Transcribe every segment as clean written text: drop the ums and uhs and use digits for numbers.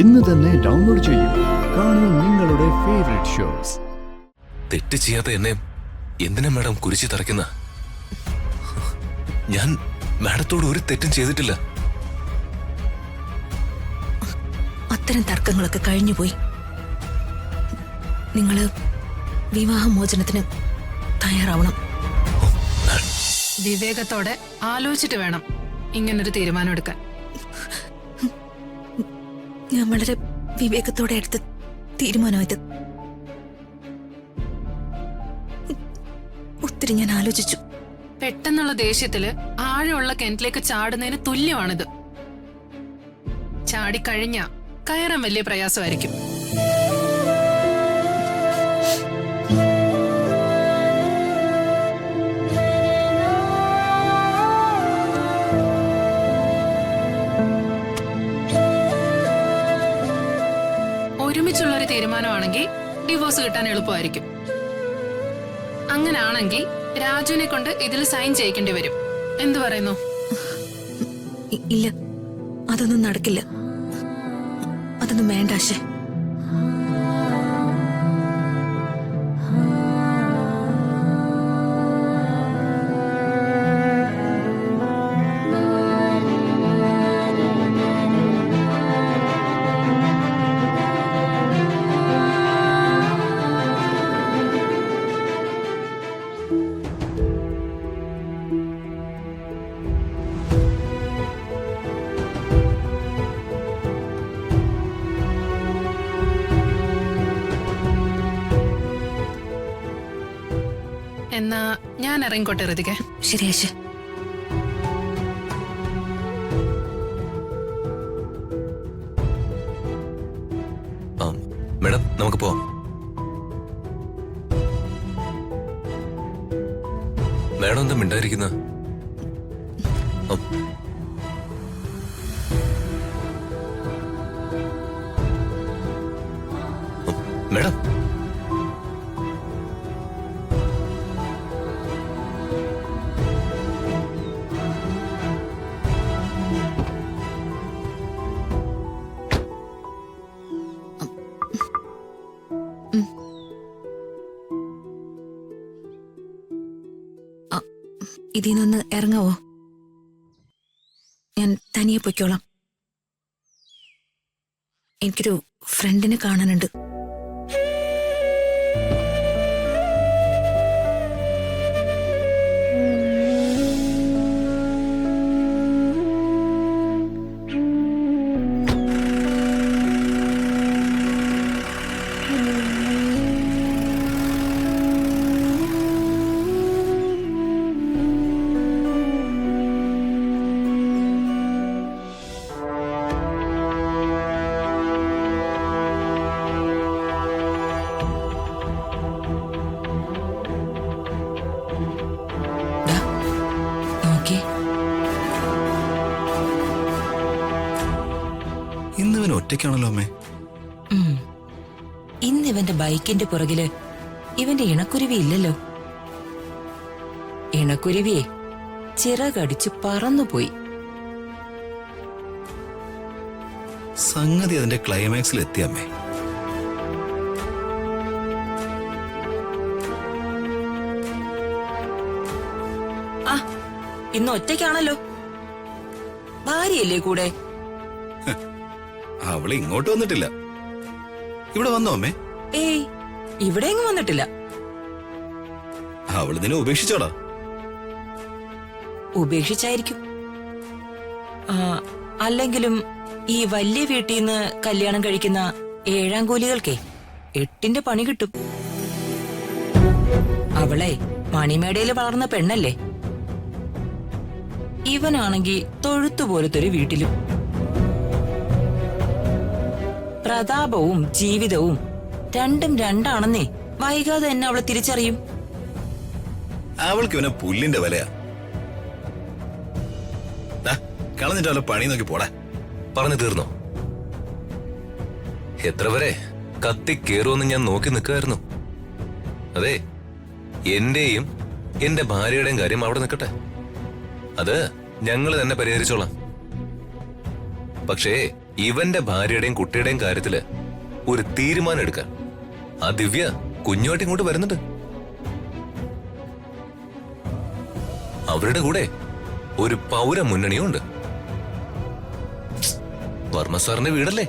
ഇന്ന് തന്നെ ഡൗൺലോഡ് ചെയ്യൂ. കാണൂ നിങ്ങളുടെ ഫേവറേറ്റ് ഷോസ്. തെറ്റ് ചെയ്യാത്ത എന്നെ എന്തിനാ മാഡം കുരിശി തറയ്ക്കുന്ന? ഞാൻ മാഡത്തോട് ഒരു തെറ്റും ചെയ്തിട്ടില്ല. അത്തരം തർക്കങ്ങളൊക്കെ കഴിഞ്ഞുപോയി. നിങ്ങള് വിവാഹമോചനത്തിന് തയ്യാറാവണം. വിവേകത്തോടെ ആലോചിച്ചിട്ട് വേണം ഇങ്ങനൊരു തീരുമാനം എടുക്കാൻ. ഞാൻ വളരെ വിവേകത്തോടെ എടുത്ത തീരുമാനമായത്. ഒത്തിരി ഞാൻ ആലോചിച്ചു. പെട്ടെന്നുള്ള ദേഷ്യത്തില് ആഴമുള്ള കിണറ്റിലേക്ക് ചാടുന്നതിന് തുല്യമാണിത്. ചാടിക്കഴിഞ്ഞ കയറാൻ വലിയ പ്രയാസമായിരിക്കും. ഒരുമിച്ചുള്ളൊരു തീരുമാനമാണെങ്കിൽ ഡിവോഴ്സ് കിട്ടാൻ എളുപ്പമായിരിക്കും. അങ്ങനാണെങ്കിൽ രാജുവിനെ കൊണ്ട് ഇതിൽ സൈൻ ചെയ്യിക്കേണ്ടി വരും. എന്തു പറയുന്നു? ഇല്ല, അതൊന്നും നടക്കില്ല. അതൊന്നും വേണ്ട ആശേ. എന്നാ ഞാൻ ഇറങ്ങിക്കോട്ടെ ഋതികെ. ശരി ആശേ. മാഡം നമുക്ക് പോവാം. മാഡം എന്താ മിണ്ടായിരിക്കുന്ന? മാഡം ഇതിന്നൊന്ന് ഇറങ്ങാവോ? ഞാൻ തനിയെ പൊയ്ക്കോളാം. എനിക്കൊരു ഫ്രണ്ടിനെ കാണാനുണ്ട്. ഇന്നിവൻ ഒറ്റയ്ക്കാണല്ലോ അമ്മേ. ഇന്നിവന്റെ ബൈക്കിന്റെ പുറകില് ഇവന്റെ ഇണക്കുരുവി ഇല്ലല്ലോ. ഇണക്കുരുവിയെ ചിറകടിച്ച് പറന്നുപോയി. സംഗതി അതിന്റെ ക്ലൈമാക്സിൽ എത്തി അമ്മേ. ആ, ഇന്ന് ഒറ്റയ്ക്കാണല്ലോ. ഭാര്യയല്ലേ കൂടെ? അവള് ഇങ്ങോട്ട് വന്നിട്ടില്ല. ഇവിടെ വന്നോ അമ്മേ? ഏയ്, ഇവിടെ എങ്ങും വന്നിട്ടില്ല. അവള് നിന്നെ ഉപേക്ഷിച്ചോടാ? ഉപേക്ഷിച്ചായിരിക്കും. അല്ലെങ്കിലും ഈ വലിയ വീട്ടിൽ നിന്ന് കല്യാണം കഴിക്കുന്ന ഏഴാം കൂലികൾക്കേ 8ന്റെ പണി കിട്ടും. അവളെ മണിമേടയില് വളർന്ന പെണ്ണല്ലേ. ഇവനാണെങ്കി തൊഴുത്തുപോലത്തൊരു വീട്ടിലും. പ്രതാപവും ജീവിതവും രണ്ടും രണ്ടാണെന്നേ വൈകാതെ തന്നെ അവളെ തിരിച്ചറിയും. അവൾക്ക് ഇവനെ പുല്ലിന്റെ വിലയാ. കളഞ്ഞിട്ട് അവളെ പണി നോക്കി പോടാ. പറഞ്ഞു തീർന്നോ? എത്ര വരെ കത്തി കേറുമെന്ന് ഞാൻ നോക്കി നിൽക്കുമായിരുന്നു. അതെ, എന്റെയും എന്റെ ഭാര്യയുടെയും കാര്യം അവിടെ നിൽക്കട്ടെ. അത് ഞങ്ങൾ തന്നെ പരിഹരിച്ചോളാം. പക്ഷേ ഇവന്റെ ഭാര്യയുടെയും കുട്ടിയുടെയും കാര്യത്തില് ഒരു തീരുമാനം എടുക്കാൻ ആ ദിവ്യ കുഞ്ഞുമായിട്ട് ഇങ്ങോട്ട് വരുന്നുണ്ട്. അവരുടെ കൂടെ ഒരു പൗര മുന്നണിയും ഉണ്ട്. വർമ്മ സാറിന്റെ വീടല്ലേ,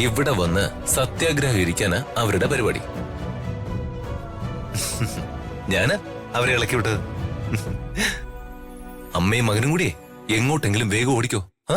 ഇവിടെ വന്ന് സത്യാഗ്രഹം ഇരിക്കാനാ അവരുടെ പരിപാടി. ഞാന് അവരെ ഇളക്കി വിട്ടത്. അമ്മയും മകനും കൂടിയേ എങ്ങോട്ടെങ്കിലും വേഗം ഓടിക്കോ. ആ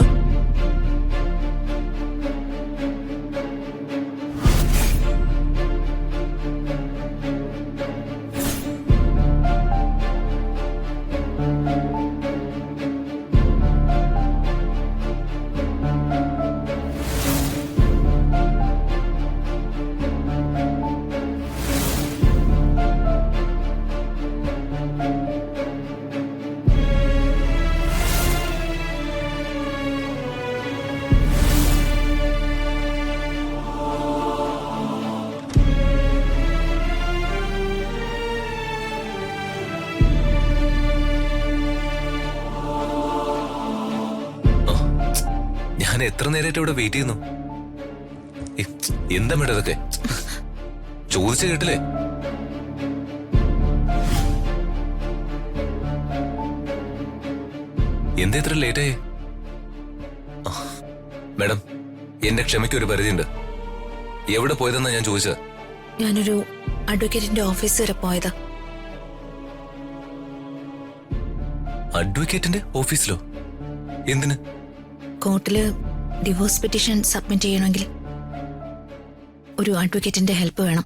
ഞാൻ എത്ര നേരമായിട്ട് ഇവിടെ വെയിറ്റ് ചെയ്യുന്നു. എന്താ മേഡം ഇതൊക്കെ? ചോദിച്ച കേട്ടില്ലേ? എന്താ ഇത്ര ലേറ്റായി? മേഡം, എന്റെ ക്ഷമയ്ക്ക് ഒരു പരിധിയുണ്ട്. എവിടെ പോയതെന്നാ ഞാൻ ചോദിച്ചത്? ഞാനൊരു അഡ്വക്കേറ്റിന്റെ ഓഫീസ് വരെ പോയതാ. അഡ്വക്കേറ്റിന്റെ ഓഫീസിലോ? എന്തിന്? കോർട്ടില് ഡിവോഴ്സ് പെറ്റീഷൻ സബ്മിറ്റ് ചെയ്യണമെങ്കിൽ ഒരു അഡ്വക്കേറ്റിന്റെ ഹെൽപ്പ് വേണം.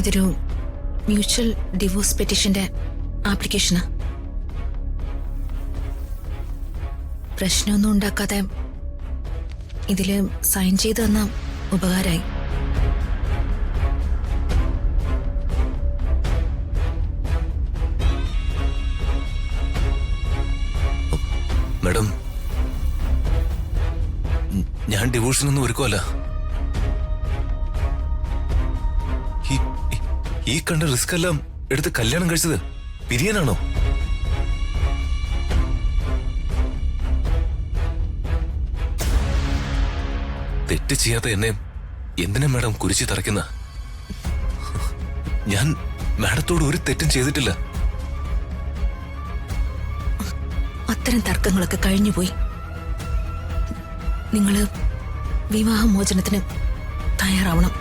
ഇതൊരു മ്യൂച്വൽ ഡിവോഴ്സ് പെറ്റീഷന്റെ ആപ്ലിക്കേഷനാ. പ്രശ്നമൊന്നും ഉണ്ടാക്കാതെ ഇതില് സൈൻ ചെയ്ത് തന്ന ഉപകാരമായി. മേഡം, ഞാൻ ഡിവോഴ്സിനൊന്നും ഒരുക്കുമല്ല. ഈ കണ്ട റിസ്ക് എല്ലാം എടുത്ത് കല്യാണം കഴിച്ചത് പിരിയാനാണോ? തെറ്റ് ചെയ്യാത്ത എന്നെ എന്തിനാ മാഡം കുരിശി തറയ്ക്കുന്ന? ഞാൻ മാഡത്തോട് ഒരു തെറ്റും ചെയ്തിട്ടില്ല. അത്തരം തർക്കങ്ങളൊക്കെ കഴിഞ്ഞുപോയി. നിങ്ങള് വിവാഹമോചനത്തിന് തയ്യാറാവണം.